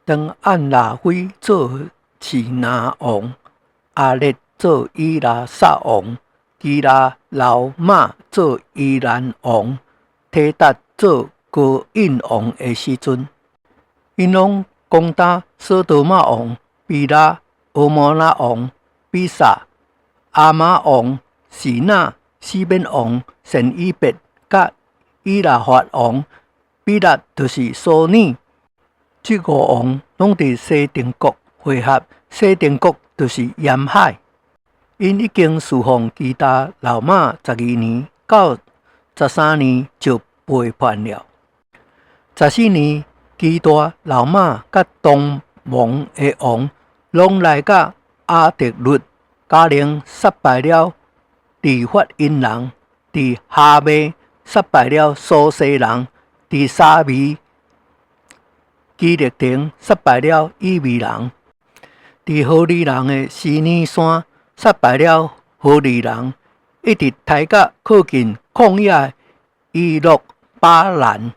当按那非做示拿王，阿列做伊拉撒王，基拉老马做伊兰王，提达做高印王的时阵，因拢攻打索多玛王、比拉、俄摩拉王、比萨、阿玛王、示那、西边王、神伊别、甲伊拉法王。比拉就是索尼，这五王拢伫西定国会合。西定国就是沿海，因已经侍奉基达老马12年，到13年就背叛了。14年，基达老马甲东蒙的王拢来甲阿特律，加能杀败了利法因人，伫哈麦杀败了苏西人。伫沙弥基列亭杀败了以米人，伫何利人的西尼山杀败了何利人，一直抬到靠近旷野伊洛巴兰，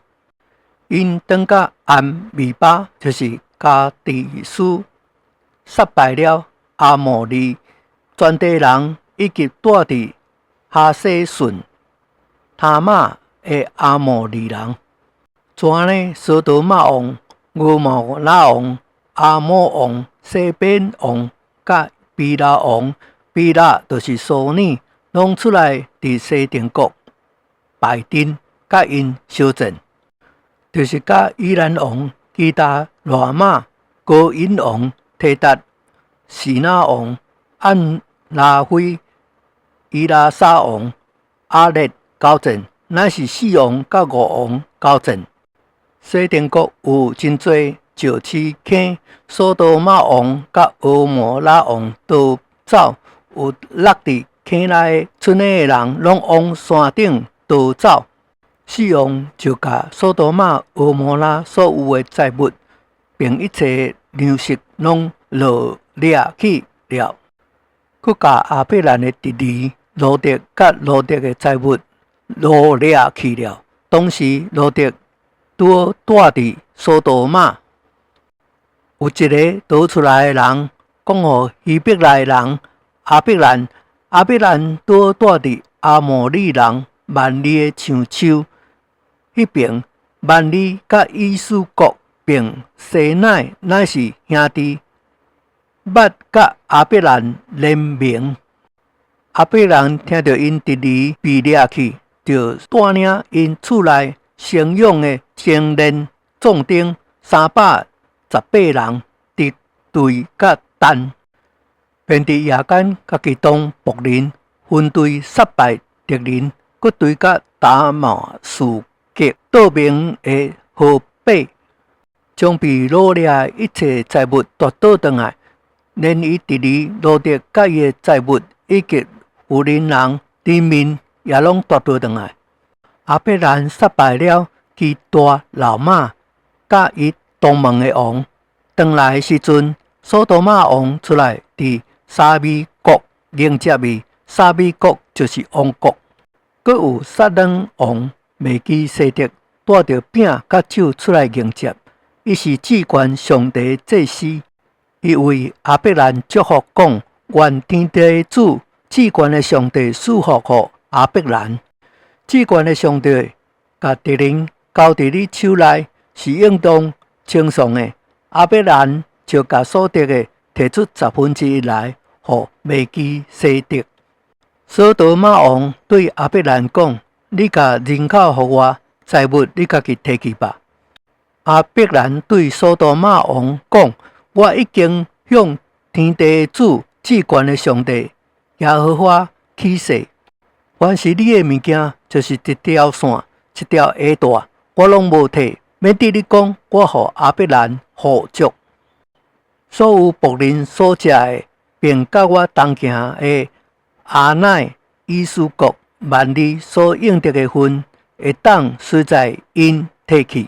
因登到安米巴，就是加迪斯，杀败了阿摩利全地人，以及住伫哈西顺、他玛的阿摩利人。怎呢？索多玛王、俄摩拉王、阿摩王、西边王、甲比拉王，比拉就是索尼，拢出来伫西定国拜阵，甲因相战，就是甲伊兰王、基达罗马、高因王、提达、示那王、按拉菲、伊拉沙王、阿列交战，乃是4王甲5王交战。西定国有真侪石市坑，索多玛王甲俄摩拉王都走，有落伫坑内的村内的人拢往山顶逃走。4王就甲索多玛、俄摩拉所有的财物，并一切粮食拢落掠去了。佮甲阿伯兰的弟弟罗德甲罗德的财物落掠去了。当时罗德拄住伫索多玛，有一个逃出来的人，讲互希伯来人阿伯兰。阿伯兰拄住伫阿摩利人万里的橡树迄边。万里甲以斯国并西乃乃是兄弟，捌甲阿伯兰联名。阿伯兰听到因弟弟被掠去，就带领因厝内生养的精练壮丁318人，敌对甲单，便伫夜间甲其当仆人，分队杀败敌人，佮对甲达马士革岛民的河北，将被掳掠一切财物夺倒转来，连伊弟弟罗德甲伊的财物以及有人人民也拢夺倒转来。阿伯兰杀败了基大老马，甲伊东盟的王。转来的时阵，索多玛王出来伫沙弥国迎接伊。沙弥国就是王国。佮有撒冷王美基西德带着饼甲酒出来迎接，伊是至高上帝祭司。伊为阿伯兰祝福讲：愿天地的主至高的上帝赐福予阿伯兰。至高的上帝甲敌人交伫你手内，是应当称颂的。阿伯兰就甲所得的摕出1/10来，予美基西德。索多玛王对阿伯兰讲：你甲人口予我，财物你家己摕去吧。阿伯兰对索多玛王讲：我已经向天地的主至高的上帝耶和华起誓，凡是你的物件，就是一条线、一条鞋带，我拢无摕，免得你讲我予阿伯兰护足。所有仆人所食的，并甲我同行的阿乃以斯国万里所应得的份，会当随在因摕去。